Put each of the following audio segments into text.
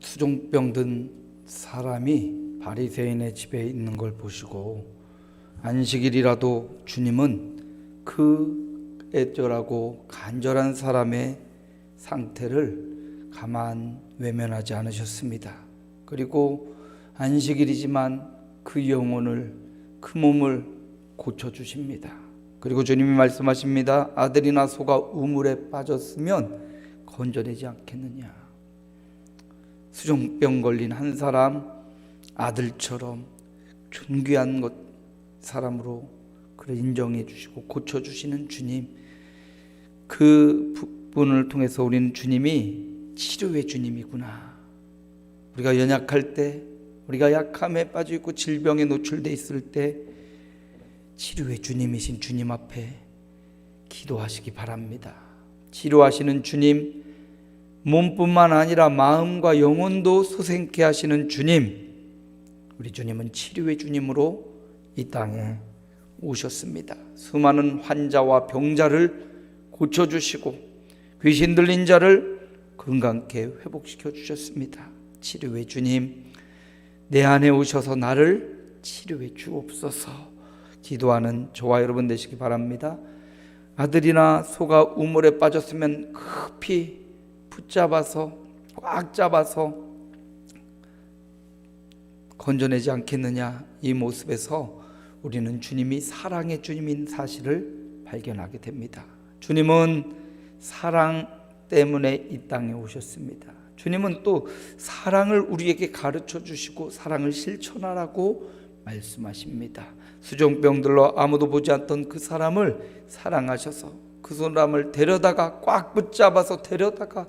수종병 든 사람이 바리새인의 집에 있는 걸 보시고 안식일이라도 주님은 그 애절하고 간절한 사람의 상태를 가만 외면하지 않으셨습니다. 그리고 안식일이지만 그 영혼을, 그 몸을 고쳐주십니다. 그리고 주님이 말씀하십니다. 아들이나 소가 우물에 빠졌으면 건져내지 않겠느냐. 수종병 걸린 한 사람, 아들처럼 존귀한 사람으로 그를 인정해 주시고 고쳐주시는 주님, 그 부분을 통해서 우리는 주님이 치료의 주님이구나. 우리가 연약할 때, 우리가 약함에 빠져 있고 질병에 노출되어 있을 때 치료의 주님이신 주님 앞에 기도하시기 바랍니다. 치료하시는 주님, 몸뿐만 아니라 마음과 영혼도 소생케 하시는 주님, 우리 주님은 치료의 주님으로 이 땅에 오셨습니다. 수많은 환자와 병자를 고쳐주시고 귀신 들린 자를 건강케 회복시켜 주셨습니다. 치료의 주님, 내 안에 오셔서 나를 치료해 주옵소서. 기도하는 저와 여러분 되시기 바랍니다. 아들이나 소가 우물에 빠졌으면 급히 붙잡아서 꽉 잡아서 건져내지 않겠느냐. 이 모습에서 우리는 주님이 사랑의 주님인 사실을 발견하게 됩니다. 주님은 사랑 때문에 이 땅에 오셨습니다. 주님은 또 사랑을 우리에게 가르쳐 주시고 사랑을 실천하라고 말씀하십니다. 수종병들로 아무도 보지 않던 그 사람을 사랑하셔서 그 사람을 데려다가 꽉 붙잡아서 데려다가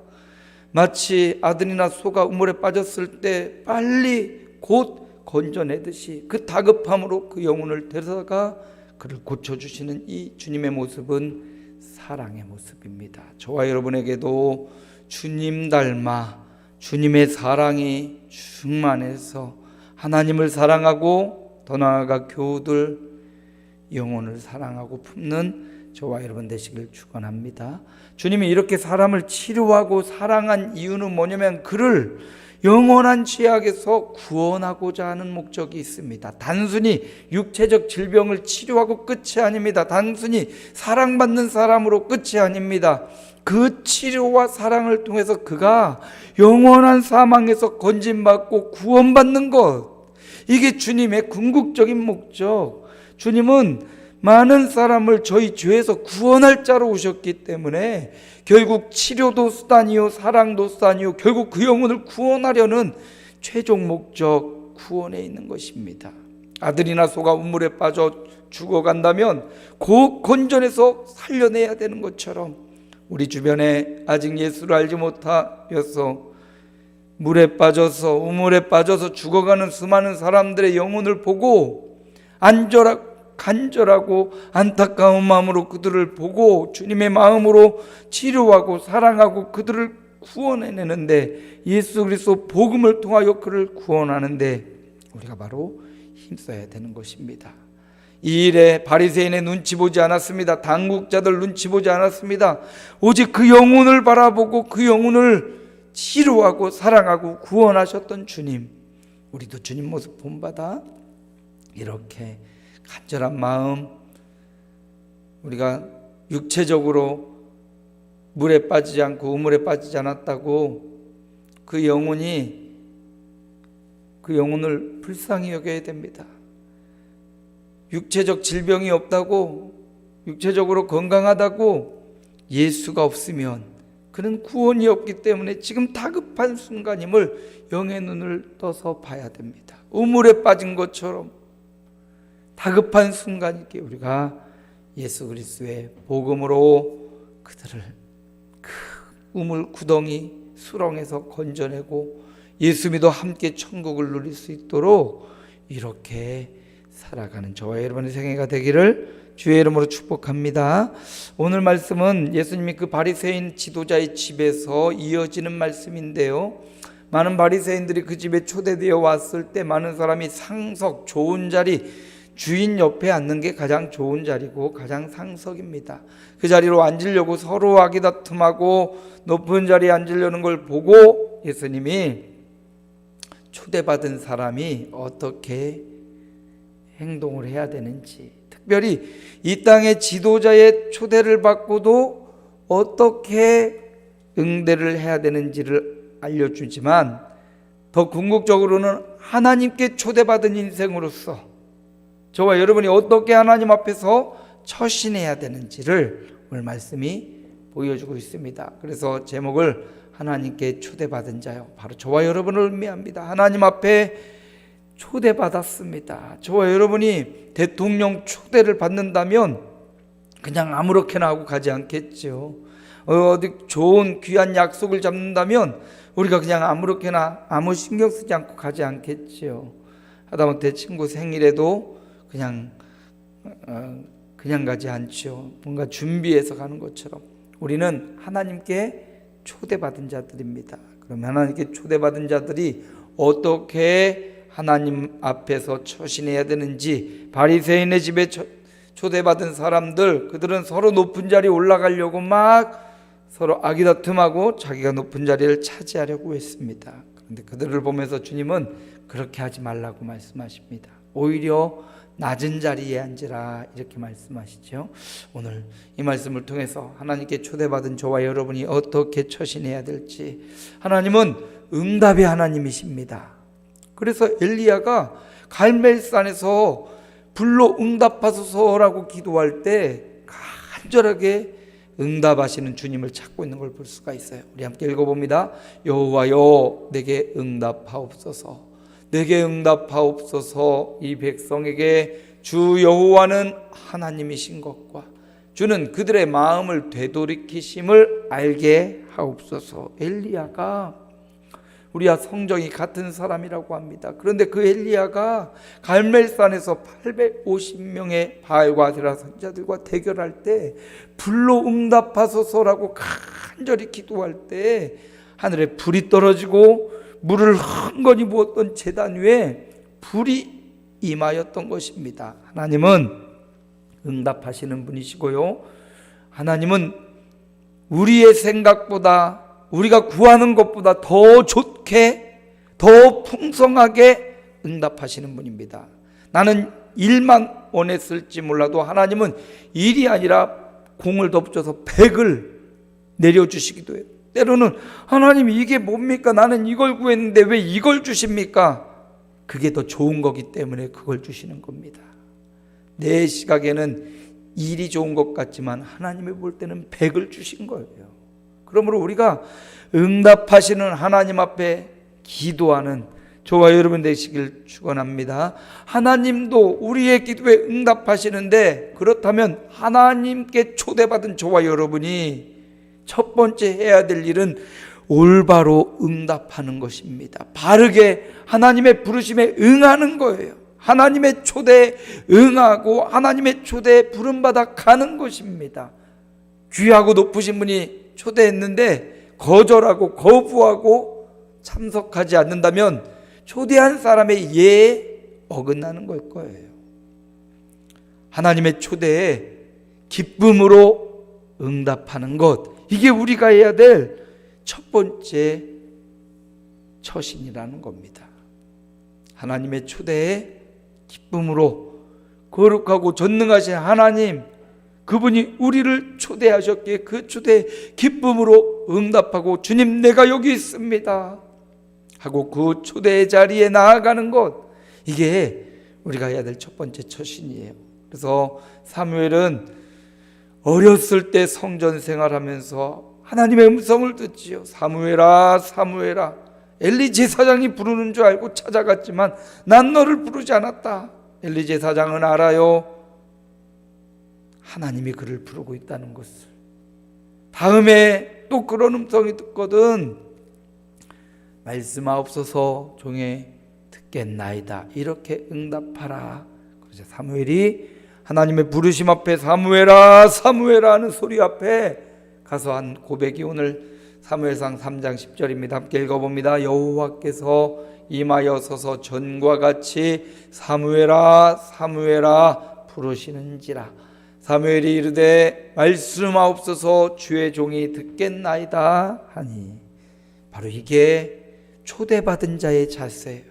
마치 아들이나 소가 우물에 빠졌을 때 빨리 곧 건져내듯이 그 다급함으로 그 영혼을 데려다가 그를 고쳐주시는 이 주님의 모습은 사랑의 모습입니다. 저와 여러분에게도 주님 닮아 주님의 사랑이 충만해서 하나님을 사랑하고 더 나아가 교우들 영혼을 사랑하고 품는 저와 여러분 되시길 축원합니다. 주님이 이렇게 사람을 치료하고 사랑한 이유는 뭐냐면 그를 영원한 죄악에서 구원하고자 하는 목적이 있습니다. 단순히 육체적 질병을 치료하고 끝이 아닙니다. 단순히 사랑받는 사람으로 끝이 아닙니다. 그 치료와 사랑을 통해서 그가 영원한 사망에서 건진받고 구원받는 것, 이게 주님의 궁극적인 목적. 주님은 많은 사람을 저희 죄에서 구원할 자로 오셨기 때문에 결국 치료도 수단이요 사랑도 수단이요 결국 그 영혼을 구원하려는 최종 목적, 구원에 있는 것입니다. 아들이나 소가 우물에 빠져 죽어간다면 곧 건져내서 살려내야 되는 것처럼 우리 주변에 아직 예수를 알지 못하여서 물에 빠져서 우물에 빠져서 죽어가는 수많은 사람들의 영혼을 보고 간절하고 안타까운 마음으로 그들을 보고 주님의 마음으로 치료하고 사랑하고 그들을 구원해내는데, 예수 그리스도 복음을 통하여 그를 구원하는데 우리가 바로 힘써야 되는 것입니다. 이 일에 바리새인의 눈치 보지 않았습니다. 당국자들 눈치 보지 않았습니다. 오직 그 영혼을 바라보고 그 영혼을 치료하고 사랑하고 구원하셨던 주님, 우리도 주님 모습 본받아 이렇게 간절한 마음, 우리가 육체적으로 물에 빠지지 않고 우물에 빠지지 않았다고 그 영혼을 불쌍히 여겨야 됩니다. 육체적 질병이 없다고, 육체적으로 건강하다고 예수가 없으면 그는 구원이 없기 때문에 지금 다급한 순간임을 영의 눈을 떠서 봐야 됩니다. 우물에 빠진 것처럼 다급한 순간이기에 우리가 예수 그리스도의 복음으로 그들을 그 우물 구덩이 수렁에서 건져내고 예수 믿어 함께 천국을 누릴 수 있도록 이렇게 살아가는 저와 여러분의 생애가 되기를 주의 이름으로 축복합니다. 오늘 말씀은 예수님이 그 바리새인 지도자의 집에서 이어지는 말씀인데요, 많은 바리새인들이 그 집에 초대되어 왔을 때 많은 사람이 상석, 좋은 자리, 주인 옆에 앉는 게 가장 좋은 자리고 가장 상석입니다. 그 자리로 앉으려고 서로 아기다툼하고 높은 자리에 앉으려는 걸 보고 예수님이 초대받은 사람이 어떻게 행동을 해야 되는지, 특별히 이 땅의 지도자의 초대를 받고도 어떻게 응대를 해야 되는지를 알려주지만, 더 궁극적으로는 하나님께 초대받은 인생으로서 저와 여러분이 어떻게 하나님 앞에서 처신해야 되는지를 오늘 말씀이 보여주고 있습니다. 그래서 제목을 하나님께 초대받은 자요, 바로 저와 여러분을 의미합니다. 하나님 앞에 초대받았습니다. 저와 여러분이 대통령 초대를 받는다면 그냥 아무렇게나 하고 가지 않겠죠. 어디 좋은 귀한 약속을 잡는다면 우리가 그냥 아무렇게나 아무 신경 쓰지 않고 가지 않겠죠. 하다못해 친구 생일에도 그냥 가지 않죠. 뭔가 준비해서 가는 것처럼 우리는 하나님께 초대받은 자들입니다. 그러면 하나님께 초대받은 자들이 어떻게 하나님 앞에서 처신해야 되는지, 바리새인의 집에 초대받은 사람들, 그들은 서로 높은 자리에 올라가려고 막 서로 아기다툼하고 자기가 높은 자리를 차지하려고 했습니다. 그런데 그들을 보면서 주님은 그렇게 하지 말라고 말씀하십니다. 오히려 낮은 자리에 앉으라, 이렇게 말씀하시죠. 오늘 이 말씀을 통해서 하나님께 초대받은 저와 여러분이 어떻게 처신해야 될지, 하나님은 응답의 하나님이십니다. 그래서 엘리야가 갈멜산에서 불로 응답하소서라고 기도할 때 간절하게 응답하시는 주님을 찾고 있는 걸 볼 수가 있어요. 우리 함께 읽어봅니다. 여호와여, 내게 응답하옵소서. 내게 응답하옵소서. 이 백성에게 주 여호와는 하나님이신 것과 주는 그들의 마음을 되돌이키심을 알게 하옵소서. 엘리야가 우리와 성정이 같은 사람이라고 합니다. 그런데 그 엘리야가 갈멜산에서 850명의 바알과 아세라 선지자들과 대결할 때 불로 응답하소서라고 간절히 기도할 때 하늘에 불이 떨어지고 물을 흥건히 부었던 제단 위에 불이 임하였던 것입니다. 하나님은 응답하시는 분이시고요, 하나님은 우리의 생각보다, 우리가 구하는 것보다 더 좋게, 더 풍성하게 응답하시는 분입니다. 나는 일만 원했을지 몰라도 하나님은 일이 아니라 공을 덮쳐서 100을 내려주시기도 해요. 때로는 하나님 이게 뭡니까? 나는 이걸 구했는데 왜 이걸 주십니까? 그게 더 좋은 거기 때문에 그걸 주시는 겁니다. 내 시각에는 일이 좋은 것 같지만 하나님이 볼 때는 100을 주신 거예요. 그러므로 우리가 응답하시는 하나님 앞에 기도하는 저와 여러분 되시길 축원합니다. 하나님도 우리의 기도에 응답하시는데, 그렇다면 하나님께 초대받은 저와 여러분이 첫 번째 해야 될 일은 올바로 응답하는 것입니다. 바르게 하나님의 부르심에 응하는 거예요. 하나님의 초대에 응하고 하나님의 초대에 부름받아 가는 것입니다. 귀하고 높으신 분이 초대했는데 거절하고 거부하고 참석하지 않는다면 초대한 사람의 예에 어긋나는 걸 거예요. 하나님의 초대에 기쁨으로 응답하는 것, 이게 우리가 해야 될 첫 번째 처신이라는 겁니다. 하나님의 초대에 기쁨으로, 거룩하고 전능하신 하나님, 그분이 우리를 초대하셨기에 그 초대에 기쁨으로 응답하고, 주님 내가 여기 있습니다 하고 그 초대의 자리에 나아가는 것, 이게 우리가 해야 될 첫 번째 처신이에요. 그래서 사무엘은 어렸을 때 성전 생활하면서 하나님의 음성을 듣지요. 사무엘아, 사무엘아. 엘리 제사장이 부르는 줄 알고 찾아갔지만 난 너를 부르지 않았다. 엘리 제사장은 알아요, 하나님이 그를 부르고 있다는 것을. 다음에 또 그런 음성이 듣거든 말씀하옵소서, 종의 듣겠나이다, 이렇게 응답하라. 그래서 사무엘이 하나님의 부르심 앞에 사무엘아, 사무엘아 하는 소리 앞에 가서 한 고백이 오늘 사무엘상 3장 10절입니다. 함께 읽어봅니다. 여호와께서 임하여 서서 전과 같이 사무엘아, 사무엘아 부르시는지라. 사무엘이 이르되 말씀하옵소서, 주의 종이 듣겠나이다 하니. 바로 이게 초대받은 자의 자세예요.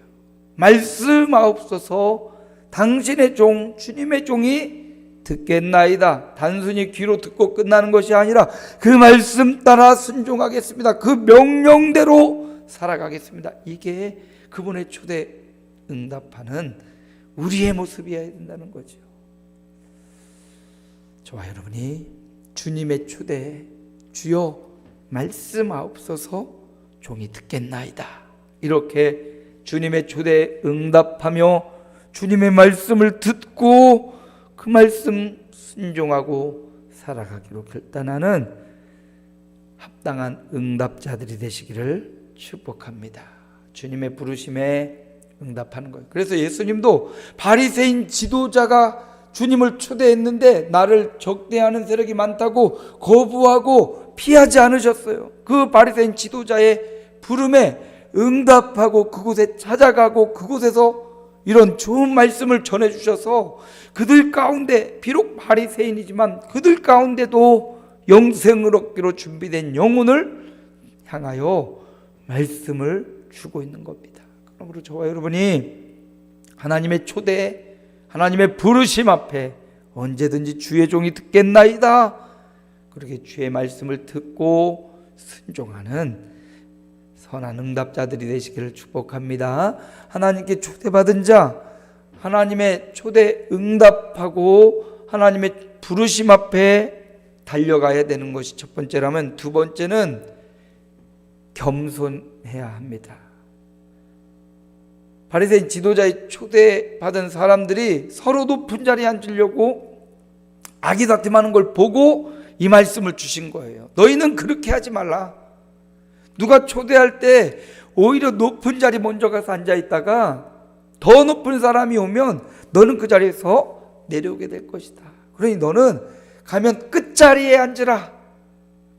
말씀하옵소서 당신의 종 주님의 종이 듣겠나이다. 단순히 귀로 듣고 끝나는 것이 아니라 그 말씀 따라 순종하겠습니다. 그 명령대로 살아가겠습니다. 이게 그분의 초대 응답하는 우리의 모습이어야 된다는 거죠. 저와 여러분이 주님의 초대에 주여 말씀하옵소서 종이 듣겠나이다. 이렇게 주님의 초대에 응답하며 주님의 말씀을 듣고 그 말씀 순종하고 살아가기로 결단하는 합당한 응답자들이 되시기를 축복합니다. 주님의 부르심에 응답하는 거예요. 그래서 예수님도 바리새인 지도자가 주님을 초대했는데 나를 적대하는 세력이 많다고 거부하고 피하지 않으셨어요. 그 바리새인 지도자의 부름에 응답하고 그곳에 찾아가고 그곳에서 이런 좋은 말씀을 전해주셔서 그들 가운데 비록 바리새인이지만 그들 가운데도 영생을 얻기로 준비된 영혼을 향하여 말씀을 주고 있는 겁니다. 그러므로 저와 여러분이 하나님의 초대, 하나님의 부르심 앞에 언제든지 주의 종이 듣겠나이다. 그렇게 주의 말씀을 듣고 순종하는 선한 응답자들이 되시기를 축복합니다. 하나님께 초대받은 자, 하나님의 초대 응답하고 하나님의 부르심 앞에 달려가야 되는 것이 첫 번째라면, 두 번째는 겸손해야 합니다. 바리새인 지도자의 초대받은 사람들이 서로 높은 자리에 앉으려고 아기다툼하는 걸 보고 이 말씀을 주신 거예요. 너희는 그렇게 하지 말라. 누가 초대할 때 오히려 높은 자리 먼저 가서 앉아있다가 더 높은 사람이 오면 너는 그 자리에서 내려오게 될 것이다. 그러니 너는 가면 끝자리에 앉으라.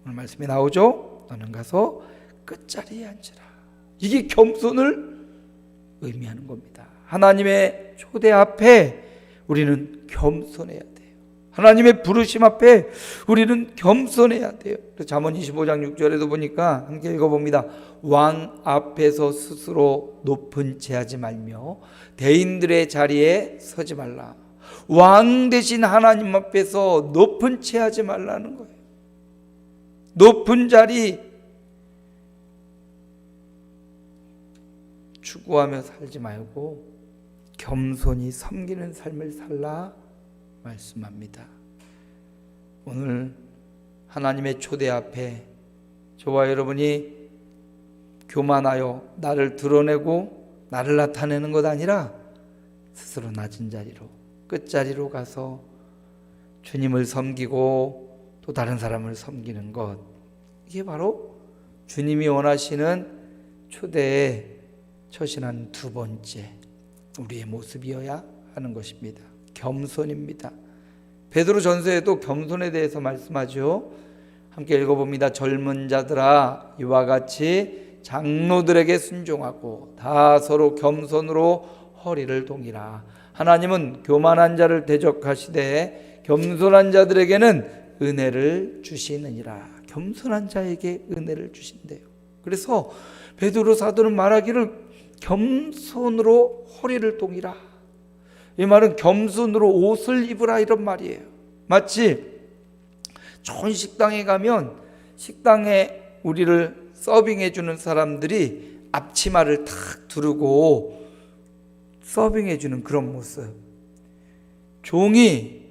오늘 말씀에 나오죠. 너는 가서 끝자리에 앉으라. 이게 겸손을 의미하는 겁니다. 하나님의 초대 앞에 우리는 겸손해야 돼요. 하나님의 부르심 앞에 우리는 겸손해야 돼요. 잠언 25장 6절에도 보니까 함께 읽어봅니다. 왕 앞에서 스스로 높은 체하지 말며 대인들의 자리에 서지 말라. 왕 대신 하나님 앞에서 높은 체하지 말라는 거예요. 높은 자리 추구하며 살지 말고 겸손히 섬기는 삶을 살라 말씀합니다. 오늘 하나님의 초대 앞에 저와 여러분이 교만하여 나를 드러내고 나를 나타내는 것 아니라 스스로 낮은 자리로, 끝자리로 가서 주님을 섬기고 또 다른 사람을 섬기는 것, 이게 바로 주님이 원하시는 초대에 처신한 두 번째 우리의 모습이어야 하는 것입니다. 겸손입니다. 베드로 전서에도 겸손에 대해서 말씀하죠. 함께 읽어봅니다. 젊은 자들아 이와 같이 장로들에게 순종하고 다 서로 겸손으로 허리를 동이라. 하나님은 교만한 자를 대적하시되 겸손한 자들에게는 은혜를 주시느니라. 겸손한 자에게 은혜를 주신대요. 그래서 베드로 사도는 말하기를 겸손으로 허리를 동이라. 이 말은 겸손으로 옷을 입으라 이런 말이에요. 마치 좋은 식당에 가면 식당에 우리를 서빙해 주는 사람들이 앞치마를 탁 두르고 서빙해 주는 그런 모습. 종이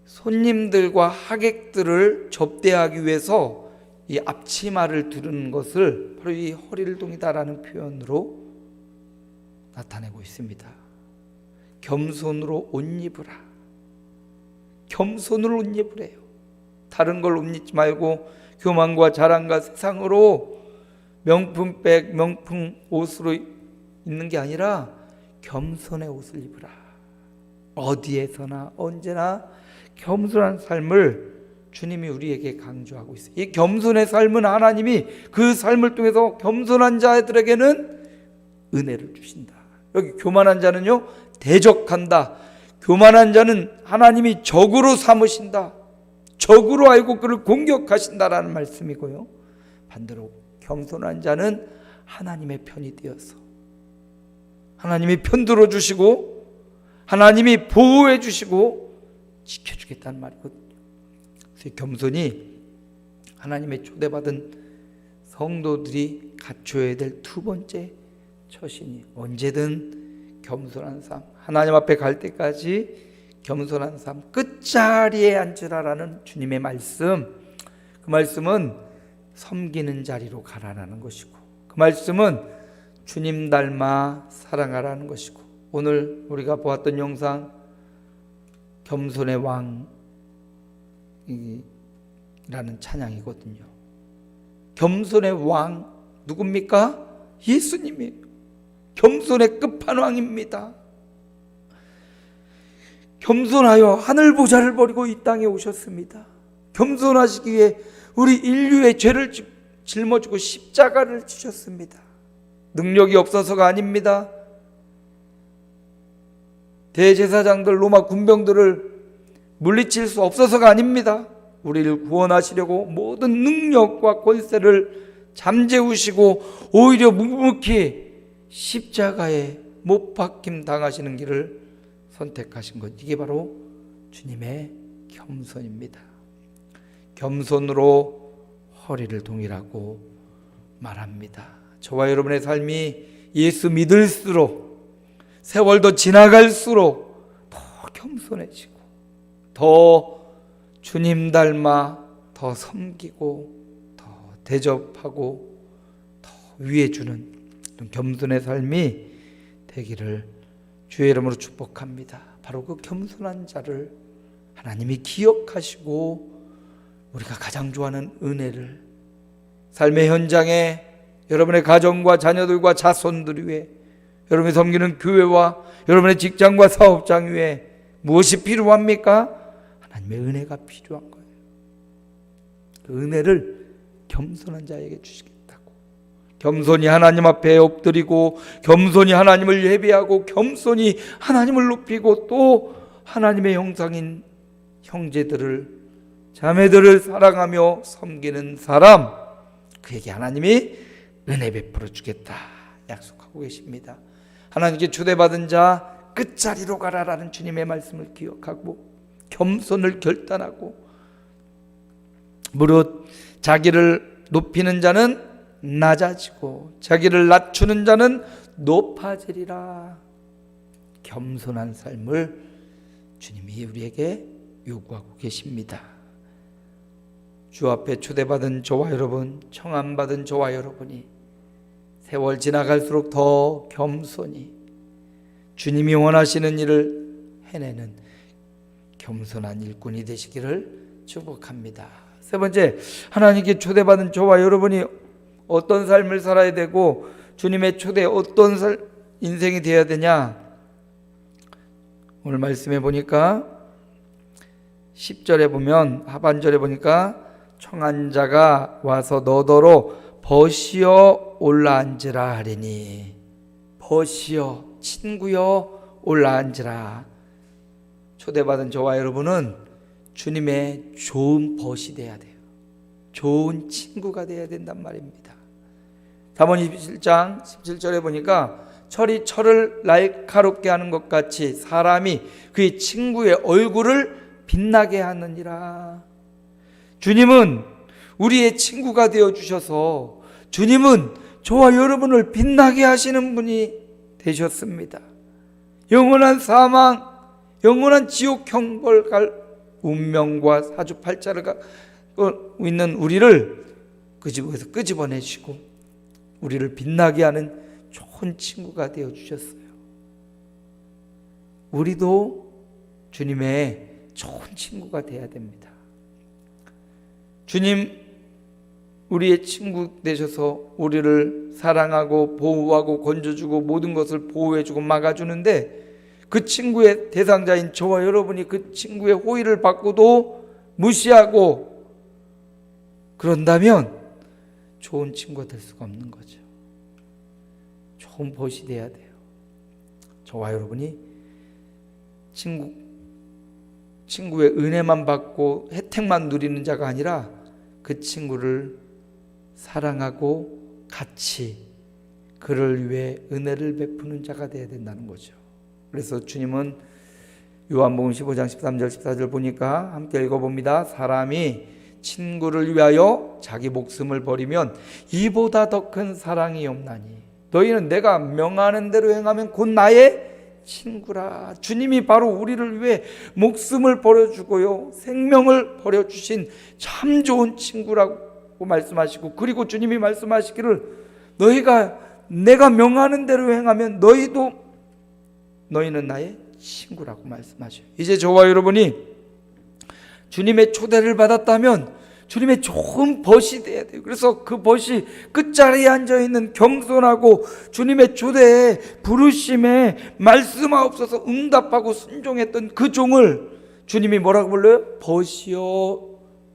손님들과 하객들을 접대하기 위해서 이 앞치마를 두르는 것을 바로 이 허리를 동이다라는 표현으로 나타내고 있습니다. 겸손으로 옷 입으라. 겸손으로 옷 입으래요. 다른 걸 옷 입지 말고 교만과 자랑과 세상으로 명품백, 명품 옷으로 입는 게 아니라 겸손의 옷을 입으라. 어디에서나 언제나 겸손한 삶을 주님이 우리에게 강조하고 있어요. 이 겸손의 삶은 하나님이 그 삶을 통해서 겸손한 자들에게는 은혜를 주신다. 여기 교만한 자는요, 대적한다. 교만한 자는 하나님이 적으로 삼으신다. 적으로 알고 그를 공격하신다라는 말씀이고요. 반대로 겸손한 자는 하나님의 편이 되어서 하나님이 편들어 주시고 하나님이 보호해 주시고 지켜주겠다는 말이거든요. 그래서 겸손이 하나님의 초대받은 성도들이 갖춰야 될 두 번째 처신이 언제든 겸손한 삶, 하나님 앞에 갈 때까지 겸손한 삶, 끝자리에 앉으라라는 주님의 말씀, 그 말씀은 섬기는 자리로 가라라는 것이고, 그 말씀은 주님 닮아 사랑하라는 것이고, 오늘 우리가 보았던 영상 겸손의 왕이라는 찬양이거든요. 겸손의 왕 누굽니까? 예수님이에요. 겸손의 끝판왕입니다. 겸손하여 하늘 보좌를 버리고 이 땅에 오셨습니다. 겸손하시기 위해 우리 인류의 죄를 짊어지고 십자가를 지셨습니다. 능력이 없어서가 아닙니다. 대제사장들, 로마 군병들을 물리칠 수 없어서가 아닙니다. 우리를 구원하시려고 모든 능력과 권세를 잠재우시고 오히려 묵묵히 십자가에 못 박힘 당하시는 길을 선택하신 것, 이게 바로 주님의 겸손입니다. 겸손으로 허리를 동이라고 말합니다. 저와 여러분의 삶이 예수 믿을수록, 세월도 지나갈수록 더 겸손해지고 더 주님 닮아 더 섬기고 더 대접하고 더 위해주는 겸손의 삶이 되기를 주의 이름으로 축복합니다. 바로 그 겸손한 자를 하나님이 기억하시고 우리가 가장 좋아하는 은혜를 삶의 현장에 여러분의 가정과 자녀들과 자손들 위해, 여러분이 섬기는 교회와 여러분의 직장과 사업장 위에 무엇이 필요합니까? 하나님의 은혜가 필요한 거예요. 그 은혜를 겸손한 자에게 주시겠다고. 겸손히 하나님 앞에 엎드리고 겸손히 하나님을 예배하고 겸손히 하나님을 높이고 또 하나님의 형상인 형제들을, 자매들을 사랑하며 섬기는 사람, 그에게 하나님이 은혜 베풀어 주겠다 약속하고 계십니다. 하나님께 초대받은 자 끝자리로 가라라는 주님의 말씀을 기억하고 겸손을 결단하고, 무릇 자기를 높이는 자는 낮아지고 자기를 낮추는 자는 높아지리라. 겸손한 삶을 주님이 우리에게 요구하고 계십니다. 주 앞에 초대받은 저와 여러분, 청함받은 저와 여러분이 세월 지나갈수록 더 겸손히 주님이 원하시는 일을 해내는 겸손한 일꾼이 되시기를 축복합니다. 세 번째, 하나님께 초대받은 저와 여러분이 어떤 삶을 살아야 되고 주님의 초대에 어떤 인생이 되어야 되냐? 오늘 말씀해 보니까 10절에 보면, 하반절에 보니까 청한 자가 와서 너더러 벗이어 올라앉으라 하리니, 벗이여, 친구여 올라앉으라. 초대받은 저와 여러분은 주님의 좋은 벗이 돼야 돼요. 좋은 친구가 돼야 된단 말입니다. 잠언 27장 17절에 보니까 철이 철을 날카롭게 하는 것 같이 사람이 그의 친구의 얼굴을 빛나게 하느니라. 주님은 우리의 친구가 되어 주셔서 주님은 저와 여러분을 빛나게 하시는 분이 되셨습니다. 영원한 사망, 영원한 지옥 형벌 갈 운명과 사주팔자를 갖고 있는 우리를 그 집에서 끄집어내시고 우리를 빛나게 하는 좋은 친구가 되어 주셨어요. 우리도 주님의 좋은 친구가 되어야 됩니다. 주님 우리의 친구 되셔서 우리를 사랑하고 보호하고 건져주고 모든 것을 보호해주고 막아주는데, 그 친구의 대상자인 저와 여러분이 그 친구의 호의를 받고도 무시하고 그런다면 좋은 친구가 될 수가 없는 거죠. 좋은 벗이 돼야 돼요. 저와 여러분이 친구의 은혜만 받고 혜택만 누리는 자가 아니라 그 친구를 사랑하고 같이 그를 위해 은혜를 베푸는 자가 되어야 된다는 거죠. 그래서 주님은 요한복음 15장 13절 14절 보니까 함께 읽어봅니다. 사람이 친구를 위하여 자기 목숨을 버리면 이보다 더 큰 사랑이 없나니 너희는 내가 명하는 대로 행하면 곧 나의 친구라. 주님이 바로 우리를 위해 목숨을 버려주고요, 생명을 버려주신 참 좋은 친구라고 말씀하시고, 그리고 주님이 말씀하시기를 너희가 내가 명하는 대로 행하면 너희는 나의 친구라고 말씀하셔요. 이제 저와 여러분이 주님의 초대를 받았다면 주님의 좋은 벗이 돼야 돼요. 그래서 그 벗이 끝자리에 앉아있는 겸손하고 주님의 초대에 부르심에 말씀하옵소서 응답하고 순종했던 그 종을 주님이 뭐라고 불러요? 벗이여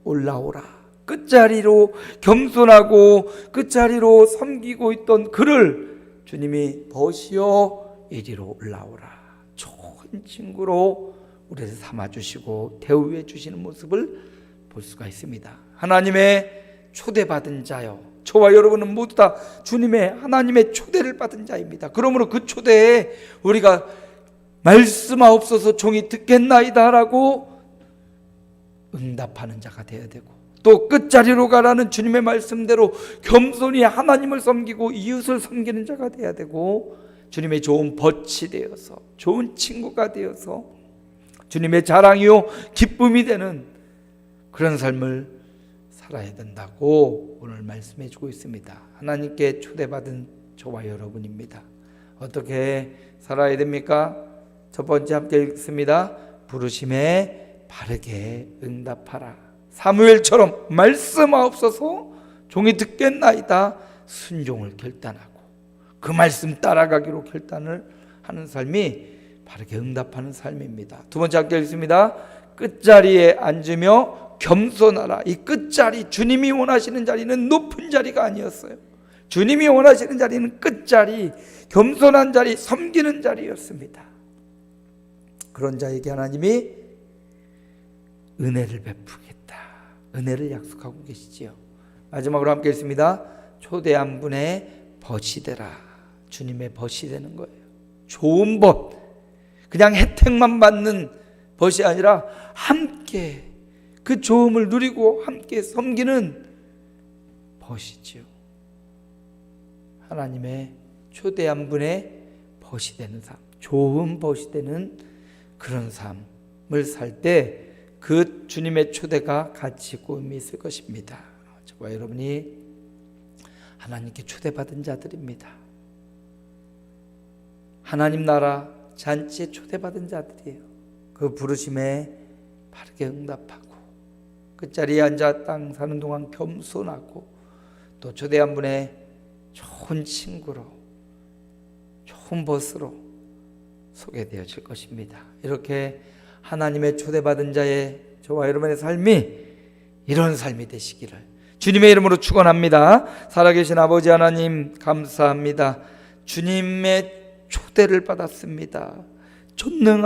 올라오라. 끝자리로 겸손하고 끝자리로 섬기고 있던 그를 주님이 벗이여 이리로 올라오라. 좋은 친구로 우리를 삼아주시고 대우해 주시는 모습을 볼 수가 있습니다. 하나님의 초대받은 자요, 저와 여러분은 모두 다 주님의 하나님의 초대를 받은 자입니다. 그러므로 그 초대에 우리가 말씀하옵소서 종이 듣겠나이다 라고 응답하는 자가 되어야 되고, 또 끝자리로 가라는 주님의 말씀대로 겸손히 하나님을 섬기고 이웃을 섬기는 자가 되어야 되고, 주님의 좋은 벗이 되어서 좋은 친구가 되어서 주님의 자랑이요 기쁨이 되는 그런 삶을 살아야 된다고 오늘 말씀해 주고 있습니다. 하나님께 초대받은 저와 여러분입니다. 어떻게 살아야 됩니까? 첫 번째 함께 읽습니다. 부르심에 바르게 응답하라. 사무엘처럼 말씀하옵소서 종이 듣겠나이다 순종을 결단하고 그 말씀 따라가기로 결단을 하는 삶이 바르게 응답하는 삶입니다. 두 번째 함께 읽습니다. 끝자리에 앉으며 겸손하라. 이 끝자리, 주님이 원하시는 자리는 높은 자리가 아니었어요. 주님이 원하시는 자리는 끝자리, 겸손한 자리, 섬기는 자리였습니다. 그런 자에게 하나님이 은혜를 베푸겠다, 은혜를 약속하고 계시지요. 마지막으로 함께 읽습니다. 초대한 분의 벗이 되라. 주님의 벗이 되는 거예요. 좋은 벗, 그냥 혜택만 받는 벗이 아니라 함께 그 좋음을 누리고 함께 섬기는 벗이지요. 하나님의 초대한 분의 벗이 되는 삶, 좋은 벗이 되는 그런 삶을 살 때 그 주님의 초대가 가치 있고 의미 있을 것입니다. 저와 여러분이 하나님께 초대받은 자들입니다. 하나님 나라 잔치에 초대받은 자들이에요. 그 부르심에 바르게 응답하고 끝자리에 앉아 땅 사는 동안 겸손하고 또 초대한 분의 좋은 친구로 좋은 벗으로 소개되어질 것입니다. 이렇게 하나님의 초대받은 자의 저와 여러분의 삶이 이런 삶이 되시기를 주님의 이름으로 축원합니다. 살아계신 아버지 하나님 감사합니다. 주님의 초대를 받았습니다. 전능한